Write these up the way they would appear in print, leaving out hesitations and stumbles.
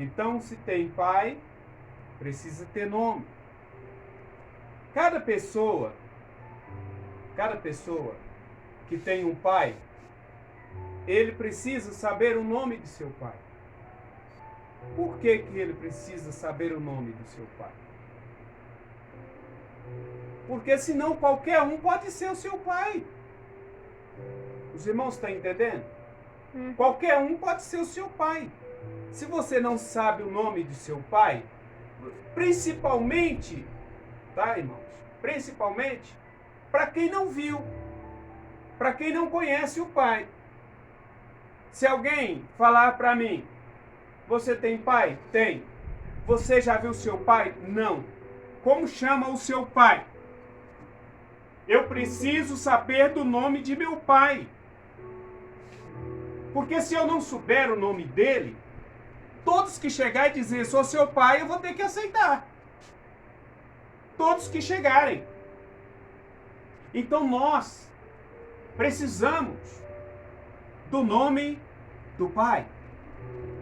Então, se tem pai, precisa ter nome. Cada pessoa que tem um pai, ele precisa saber o nome de seu pai. Por que que ele precisa saber o nome do seu pai? Porque senão qualquer um pode ser o seu pai. Os irmãos estão entendendo? Qualquer um pode ser o seu pai. Se você não sabe o nome de seu pai, principalmente, tá, irmãos? Principalmente para quem não viu, para quem não conhece o pai. Se alguém falar para mim, você tem pai? Tem. Você já viu seu pai? Não. Como chama o seu pai? Eu preciso saber do nome de meu pai. Porque se eu não souber o nome dele, todos que chegar e dizer sou seu pai, eu vou ter que aceitar. Todos que chegarem. Então nós precisamos do nome do pai.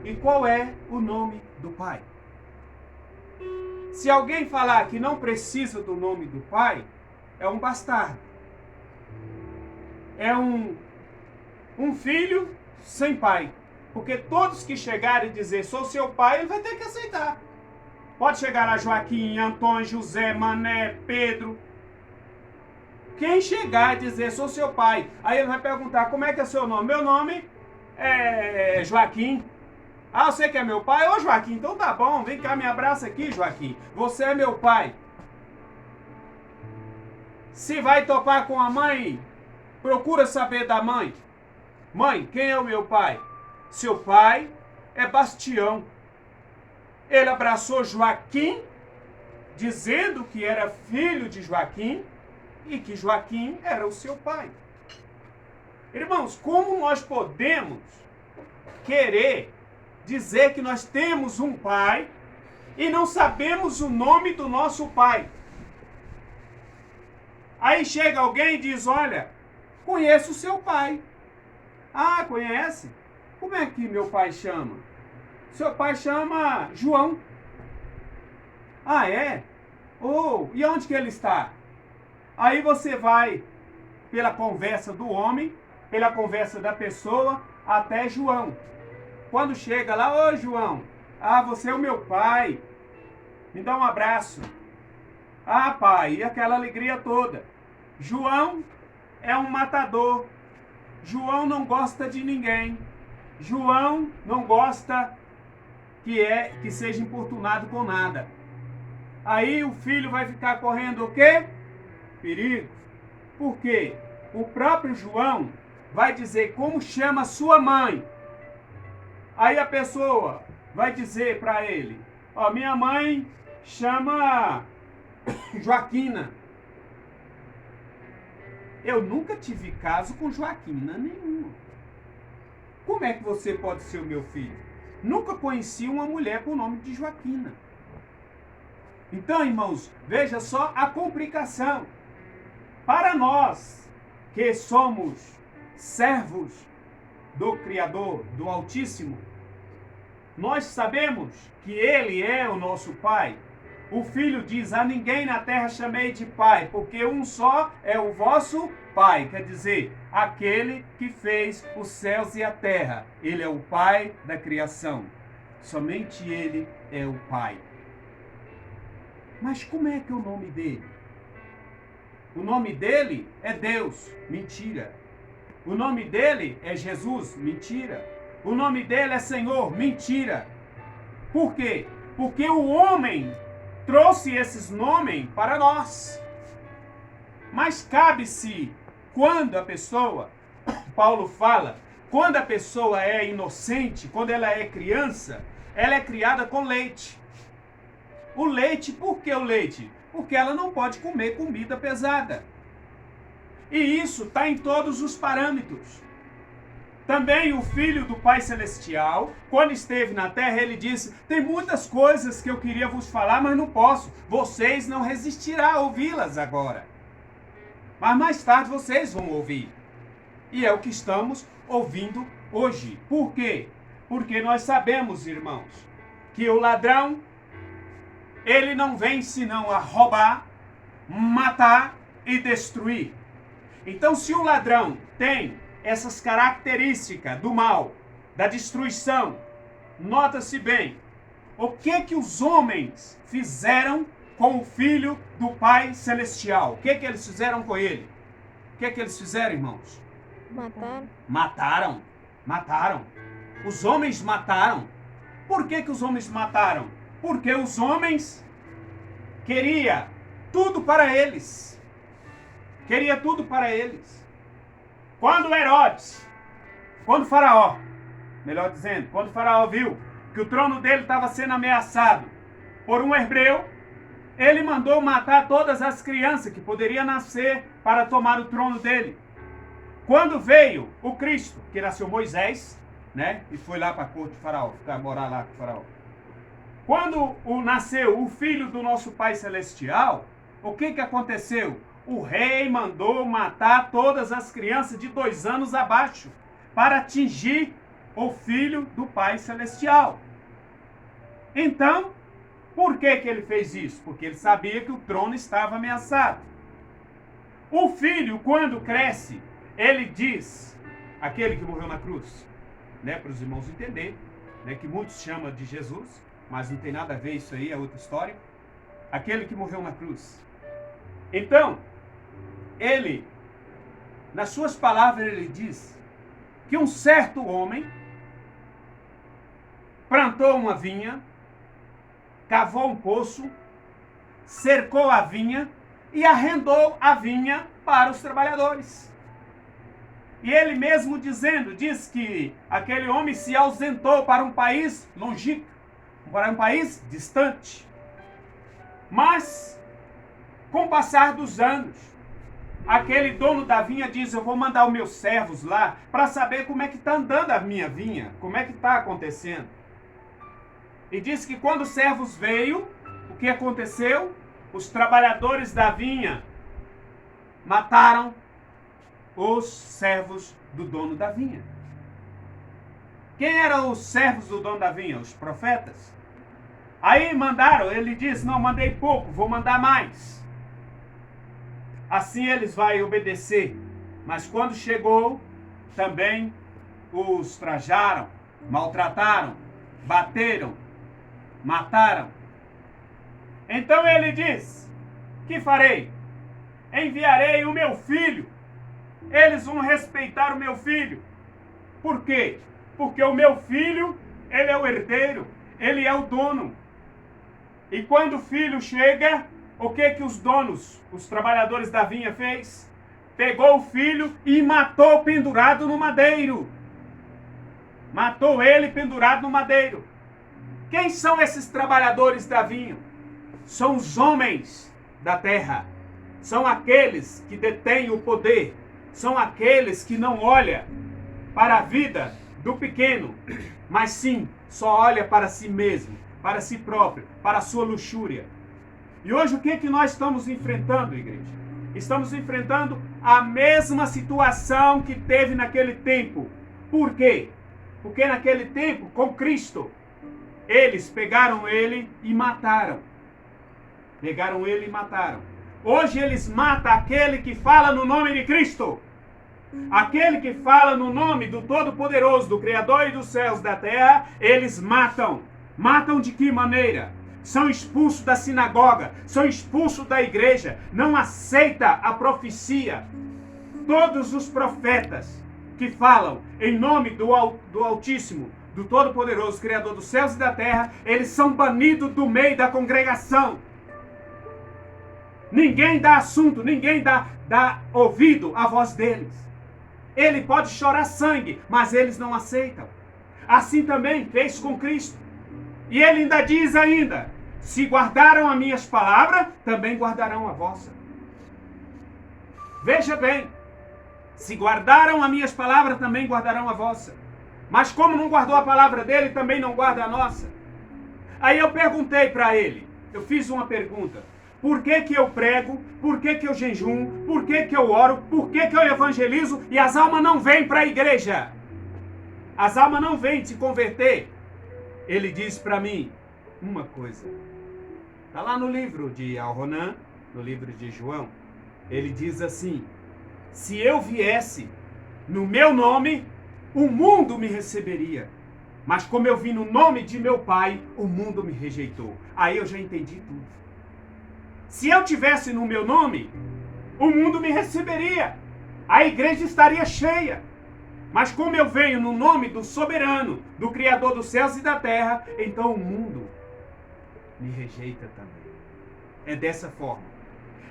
E qual é o nome do pai? Se alguém falar que não precisa do nome do pai, é um bastardo. É um filho sem pai. Porque todos que chegarem e dizer sou seu pai, ele vai ter que aceitar. Pode chegar a Joaquim, Antônio, José, Mané, Pedro. Quem chegar e dizer sou seu pai, aí ele vai perguntar como é que é seu nome? Meu nome é Joaquim. Ah, você que é meu pai? Ô Joaquim, então tá bom, vem cá, me abraça aqui, Joaquim. Você é meu pai. Se vai topar com a mãe, procura saber da mãe. Mãe, quem é o meu pai? Seu pai é Bastião. Ele abraçou Joaquim, dizendo que era filho de Joaquim e que Joaquim era o seu pai. Irmãos, como nós podemos querer dizer que nós temos um pai e não sabemos o nome do nosso pai? Aí chega alguém e diz, olha, conheço o seu pai. Ah, conhece? Como é que meu pai chama? Seu pai chama João. Ah, é? Oh, e onde que ele está? Aí você vai pela conversa do homem, pela conversa da pessoa, até João. Quando chega lá, ô João, ah, você é o meu pai. Me dá um abraço. Ah, pai, e aquela alegria toda. João é um matador. João não gosta de ninguém. João não gosta que seja importunado com nada. Aí o filho vai ficar correndo o quê? Perigo. Por quê? O próprio João vai dizer como chama sua mãe. Aí a pessoa vai dizer para ele, ó, minha mãe chama Joaquina. Eu nunca tive caso com Joaquina nenhuma. Como é que você pode ser o meu filho? Nunca conheci uma mulher com o nome de Joaquina. Então, irmãos, veja só a complicação. Para nós, que somos servos do Criador, do Altíssimo, nós sabemos que Ele é o nosso Pai. O Filho diz, a ninguém na terra chamei de Pai, porque um só é o vosso Pai. Quer dizer, aquele que fez os céus e a terra. Ele é o Pai da criação. Somente Ele é o Pai. Mas como é que é o nome dele? O nome dele é Deus. Mentira. O nome dele é Jesus. Mentira. O nome dele é Senhor. Mentira. Por quê? Porque o homem trouxe esses nomes para nós. Mas cabe-se, quando a pessoa, Paulo fala, quando a pessoa é inocente, quando ela é criança, ela é criada com leite. O leite, por que o leite? Porque ela não pode comer comida pesada. E isso está em todos os parâmetros. Também o Filho do Pai Celestial, quando esteve na terra, ele disse, tem muitas coisas que eu queria vos falar, mas não posso. Vocês não resistirão a ouvi-las agora. Mas mais tarde vocês vão ouvir. E é o que estamos ouvindo hoje. Por quê? Porque nós sabemos, irmãos, que o ladrão, ele não vem senão a roubar, matar e destruir. Então, se o ladrão tem essas características do mal, da destruição, nota-se bem, o que os homens fizeram com o Filho do Pai Celestial? O que eles fizeram com ele? O que eles fizeram, irmãos? Mataram. Os homens mataram. Por que os homens mataram? Porque os homens queriam tudo para eles. Quando Faraó viu que o trono dele estava sendo ameaçado por um hebreu, ele mandou matar todas as crianças que poderiam nascer para tomar o trono dele. Quando veio o Cristo, que nasceu Moisés, né, e foi lá para a corte de Faraó, morar lá com Faraó. Quando nasceu o filho do nosso Pai Celestial, o que aconteceu? O rei mandou matar todas as crianças de 2 anos abaixo, para atingir o filho do Pai Celestial. Então, por que ele fez isso? Porque ele sabia que o trono estava ameaçado. O filho, quando cresce, ele diz, aquele que morreu na cruz, né, para os irmãos entenderem, né, que muitos chamam de Jesus, mas não tem nada a ver isso aí, é outra história. Aquele que morreu na cruz. Então, ele, nas suas palavras, ele diz que um certo homem plantou uma vinha, cavou um poço, cercou a vinha e arrendou a vinha para os trabalhadores. E ele mesmo diz que aquele homem se ausentou para um país longínquo, para um país distante. Mas, com o passar dos anos, aquele dono da vinha diz, eu vou mandar os meus servos lá para saber como é que está andando a minha vinha, como é que está acontecendo. E diz que quando os servos veio, o que aconteceu? Os trabalhadores da vinha mataram os servos do dono da vinha. Quem eram os servos do dono da vinha? Os profetas. Aí mandaram, ele diz, não, mandei pouco, vou mandar mais. Assim eles vão obedecer. Mas quando chegou, também os trajaram, maltrataram, bateram, mataram. Então ele diz, que farei? Enviarei o meu filho. Eles vão respeitar o meu filho. Por quê? Porque o meu filho, ele é o herdeiro, ele é o dono. E quando o filho chega, o que os donos, os trabalhadores da vinha fez? Pegou o filho e matou pendurado no madeiro. Matou ele pendurado no madeiro. Quem são esses trabalhadores da vinha? São os homens da terra. São aqueles que detêm o poder. São aqueles que não olham para a vida do pequeno, mas sim, só olha para si mesmo, para si próprio, para a sua luxúria. E hoje o que nós estamos enfrentando, igreja? Estamos enfrentando a mesma situação que teve naquele tempo. Por quê? Porque naquele tempo, com Cristo, eles pegaram ele e mataram. Pegaram ele e mataram. Hoje eles matam aquele que fala no nome de Cristo. Aquele que fala no nome do Todo-Poderoso, do Criador e dos céus e da terra, eles matam. Matam de que maneira? São expulsos da sinagoga, são expulsos da igreja, não aceita a profecia. Todos os profetas que falam em nome do Altíssimo, do Todo-Poderoso, Criador dos céus e da terra, eles são banidos do meio da congregação. Ninguém dá assunto, ninguém dá ouvido à voz deles. Ele pode chorar sangue, mas eles não aceitam. Assim também fez com Cristo. E ele ainda diz ainda, se guardaram as minhas palavras, também guardarão a vossa. Veja bem, se guardaram as minhas palavras, também guardarão a vossa. Mas como não guardou a palavra dele, também não guarda a nossa. Aí eu perguntei para ele, eu fiz uma pergunta. Por que eu prego? Por que eu jejum? Por que eu oro? Por que eu evangelizo? E as almas não vêm para a igreja. As almas não vêm se converter. Ele disse para mim, uma coisa. Está lá no livro de Al-Ronan, no livro de João. Ele diz assim: se eu viesse no meu nome, o mundo me receberia. Mas como eu vim no nome de meu Pai, o mundo me rejeitou. Aí eu já entendi tudo. Se eu tivesse no meu nome, o mundo me receberia. A igreja estaria cheia. Mas como eu venho no nome do soberano, do Criador dos céus e da terra, então o mundo me rejeita também. É dessa forma.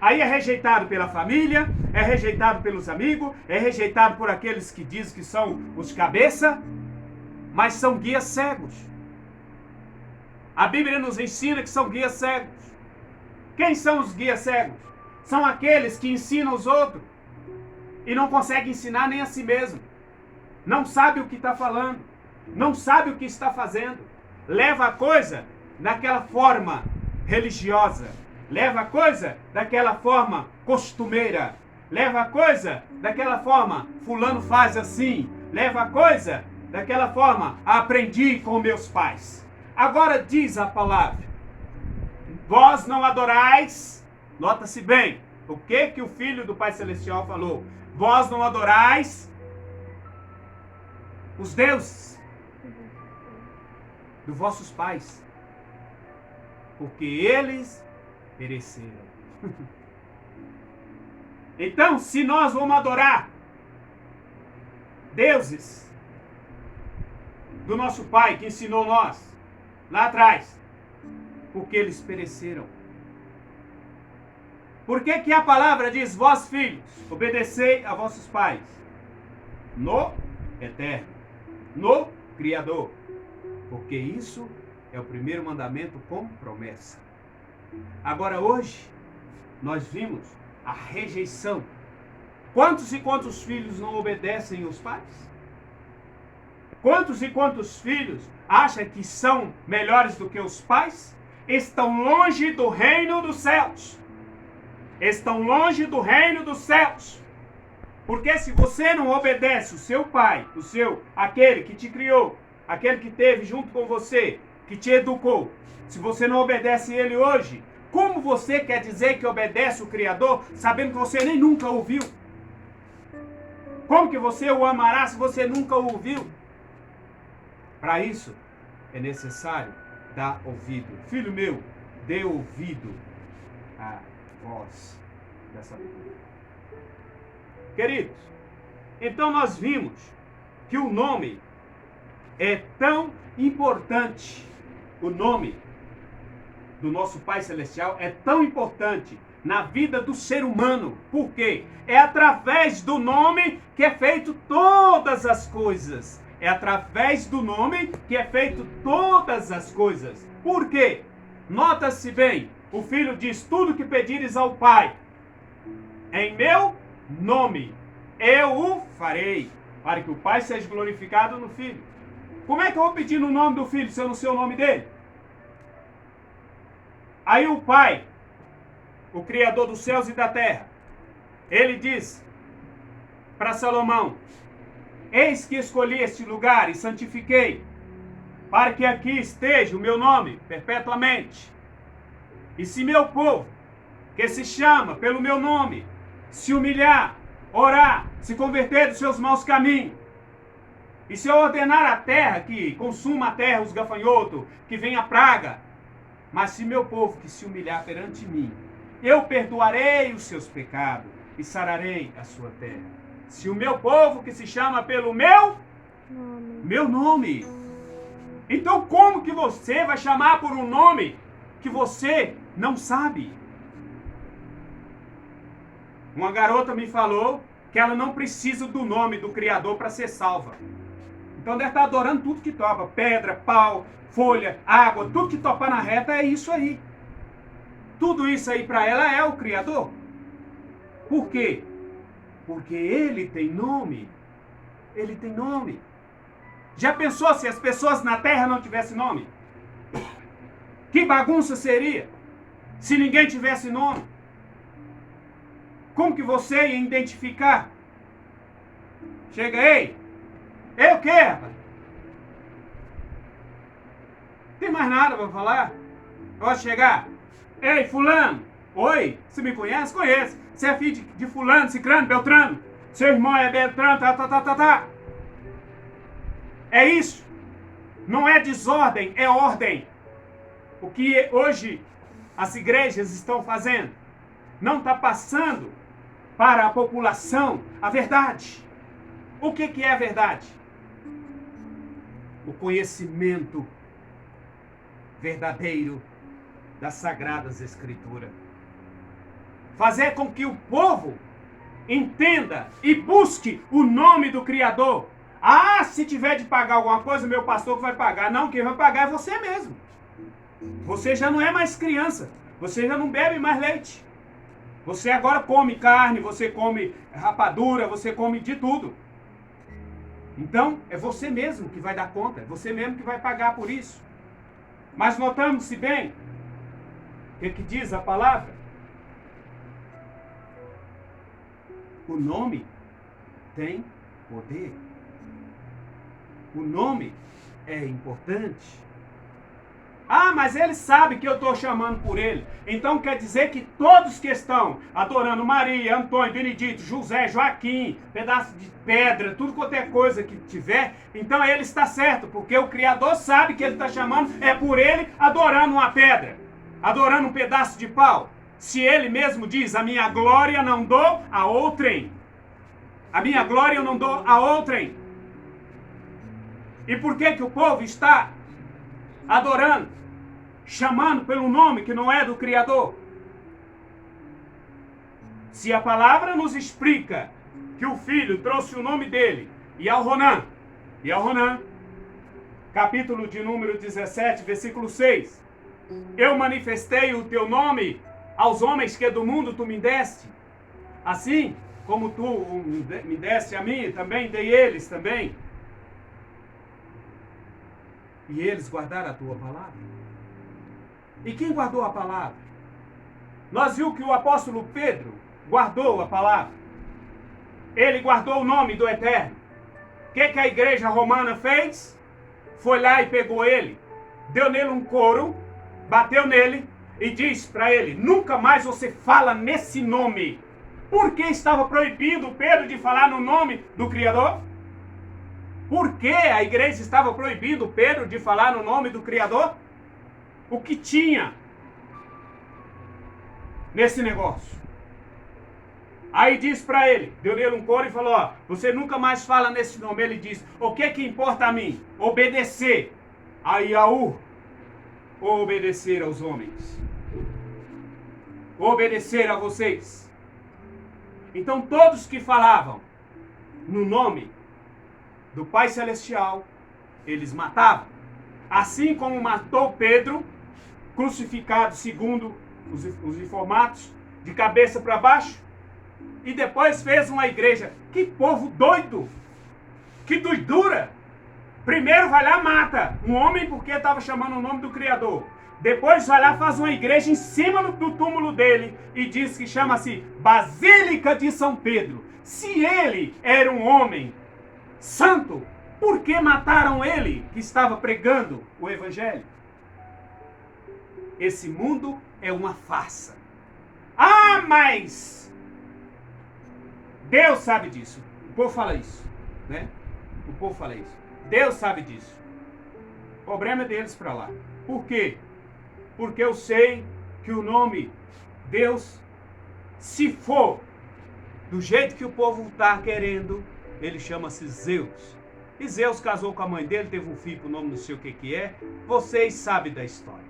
Aí é rejeitado pela família, é rejeitado pelos amigos, é rejeitado por aqueles que dizem que são os cabeça, mas são guias cegos. A Bíblia nos ensina que são guias cegos. Quem são os guias cegos? São aqueles que ensinam os outros e não conseguem ensinar nem a si mesmo. Não sabe o que está falando, não sabe o que está fazendo. Leva a coisa daquela forma religiosa, leva a coisa daquela forma costumeira, leva a coisa daquela forma, fulano faz assim, leva a coisa daquela forma, aprendi com meus pais. Agora diz a palavra, vós não adorais, nota-se bem, o que o Filho do Pai Celestial falou, vós não adorais os deuses dos vossos pais, porque eles pereceram. Então, se nós vamos adorar deuses do nosso pai, que ensinou nós, lá atrás, porque eles pereceram. Por que a palavra diz, vós filhos, obedecei a vossos pais? No eterno, no Criador. Porque isso é o primeiro mandamento com promessa. Agora hoje, nós vimos a rejeição. Quantos e quantos filhos não obedecem os pais? Quantos e quantos filhos acham que são melhores do que os pais? Estão longe do reino dos céus. Estão longe do reino dos céus. Porque se você não obedece o seu pai, aquele que te criou, aquele que esteve junto com você, que te educou, se você não obedece ele hoje, como você quer dizer que obedece o Criador, sabendo que você nem nunca ouviu? Como que você o amará se você nunca o ouviu? Para isso, é necessário dar ouvido. Filho meu, dê ouvido à voz dessa vida. Queridos, então nós vimos que o nome é tão importante, o nome do nosso Pai Celestial é tão importante na vida do ser humano. Por quê? É através do nome que é feito todas as coisas. É através do nome que é feito todas as coisas. Por quê? Nota-se bem, o Filho diz, tudo que pedires ao Pai, em meu nome, eu o farei, para que o Pai seja glorificado no Filho. Como é que eu vou pedir no nome do Filho se eu não sei o nome dele? Aí o Pai, o Criador dos céus e da terra, ele diz para Salomão, eis que escolhi este lugar e santifiquei, para que aqui esteja o meu nome perpetuamente. E se meu povo, que se chama pelo meu nome, se humilhar, orar, se converter dos seus maus caminhos, e se eu ordenar a terra, que consuma a terra os gafanhotos, que venha a praga, mas se meu povo que se humilhar perante mim, eu perdoarei os seus pecados e sararei a sua terra. Se o meu povo que se chama pelo meu nome. Então como que você vai chamar por um nome que você não sabe? Uma garota me falou que ela não precisa do nome do Criador para ser salva. Então deve estar adorando tudo que topa, pedra, pau, folha, água, tudo que topar na reta é isso aí. Tudo isso aí para ela é o Criador. Por quê? Porque ele tem nome. Ele tem nome. Já pensou se as pessoas na terra não tivessem nome? Que bagunça seria se ninguém tivesse nome? Como que você ia identificar? Chega aí. É o quê, rapaz? Tem mais nada para falar? Pode chegar. Ei, fulano. Oi, você me conhece? Conheço. Você é filho de fulano, cicrano, beltrano. Seu irmão é beltrano, tá. É isso. Não é desordem, é ordem. O que hoje as igrejas estão fazendo não está passando para a população a verdade. O que é a verdade? O conhecimento verdadeiro das Sagradas Escrituras. Fazer com que o povo entenda e busque o nome do Criador. Ah, se tiver de pagar alguma coisa, meu pastor vai pagar. Não, quem vai pagar é você mesmo. Você já não é mais criança. Você já não bebe mais leite. Você agora come carne, você come rapadura, você come de tudo. Então, é você mesmo que vai dar conta. É você mesmo que vai pagar por isso. Mas notamos-se bem o que diz a palavra? O nome tem poder. O nome é importante. Ah, mas ele sabe que eu estou chamando por ele. Então quer dizer que todos que estão adorando Maria, Antônio, Benedito, José, Joaquim, pedaço de pedra, tudo quanto é coisa que tiver, então ele está certo, porque o Criador sabe que ele está chamando, é por ele adorando uma pedra, adorando um pedaço de pau. Se ele mesmo diz, a minha glória não dou a outrem. A minha glória eu não dou a outrem. E por que o povo está adorando, chamando pelo nome que não é do Criador? Se a palavra nos explica que o Filho trouxe o nome dele, Yahonan, capítulo de número 17, versículo 6, eu manifestei o teu nome aos homens que do mundo tu me deste, assim como tu me deste a mim, também dei eles também. E eles guardaram a tua palavra. E quem guardou a palavra? Nós vimos que o apóstolo Pedro guardou a palavra. Ele guardou o nome do Eterno. O que a igreja romana fez? Foi lá e pegou ele, deu nele um couro, bateu nele e disse para ele, nunca mais você fala nesse nome. Por que estava proibido Pedro de falar no nome do Criador? Por que a igreja estava proibindo Pedro de falar no nome do Criador? O que tinha nesse negócio? Aí diz para ele, deu nele um couro e falou, ó, você nunca mais fala nesse nome. Ele diz, o que importa a mim? Obedecer a Yahu ou obedecer aos homens? Obedecer a vocês. Então todos que falavam no nome do Pai Celestial, eles matavam. Assim como matou Pedro, crucificado segundo os informados, de cabeça para baixo, e depois fez uma igreja. Que povo doido! Que doidura! Primeiro vai lá, mata um homem porque estava chamando o nome do Criador. Depois vai lá, faz uma igreja em cima do túmulo dele e diz que chama-se Basílica de São Pedro. Se ele era um homem santo, por que mataram ele que estava pregando o Evangelho? Esse mundo é uma farsa. Ah, mas Deus sabe disso. O povo fala isso, né? O povo fala isso. Deus sabe disso. O problema é deles para lá. Por quê? Porque eu sei que o nome Deus, se for do jeito que o povo está querendo, ele chama-se Zeus. E Zeus casou com a mãe dele, teve um filho com o nome não sei o que é. Vocês sabem da história.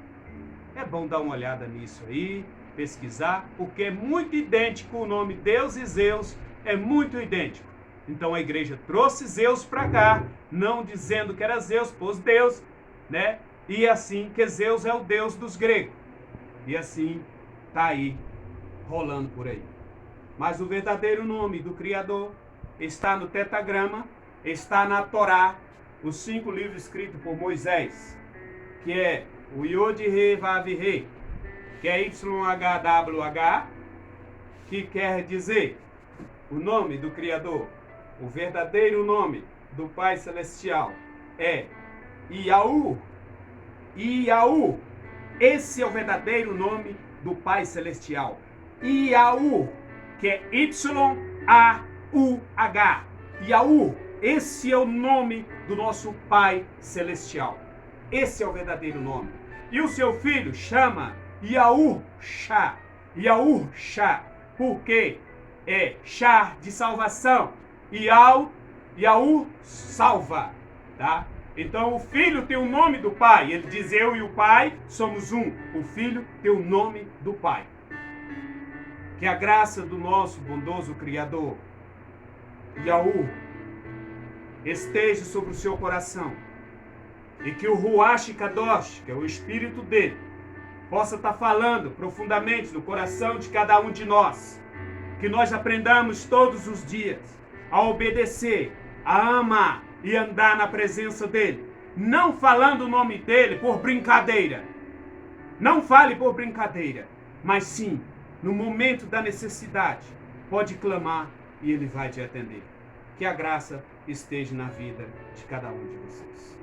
É bom dar uma olhada nisso aí, pesquisar, porque é muito idêntico o nome Deus e Zeus, é muito idêntico. Então a igreja trouxe Zeus para cá, não dizendo que era Zeus, pôs Deus, né? E assim, que Zeus é o Deus dos gregos. E assim, tá aí, rolando por aí. Mas o verdadeiro nome do Criador está no Tetagrama, está na Torá, os 5 livros escritos por Moisés, que é o Yod He Vav He, que é YHWH, que quer dizer o nome do Criador, o verdadeiro nome do Pai Celestial é Yahu, Iaú. Esse é o verdadeiro nome do Pai Celestial. Iaú, que é Y-A-U-H. Iaú. Esse é o nome do nosso Pai Celestial. Esse é o verdadeiro nome. E o seu filho chama Yahushua. Yahushua. Porque é Shah de salvação. Yahu salva. Tá? Então o filho tem o nome do pai. Ele diz: eu e o pai somos um. O filho tem o nome do pai. Que a graça do nosso bondoso Criador, Yahu, esteja sobre o seu coração. E que o Ruach Kadosh, que é o Espírito dele, possa estar falando profundamente no coração de cada um de nós. Que nós aprendamos todos os dias a obedecer, a amar e andar na presença dele. Não falando o nome dele por brincadeira. Não fale por brincadeira. Mas sim, no momento da necessidade, pode clamar e ele vai te atender. Que a graça esteja na vida de cada um de vocês.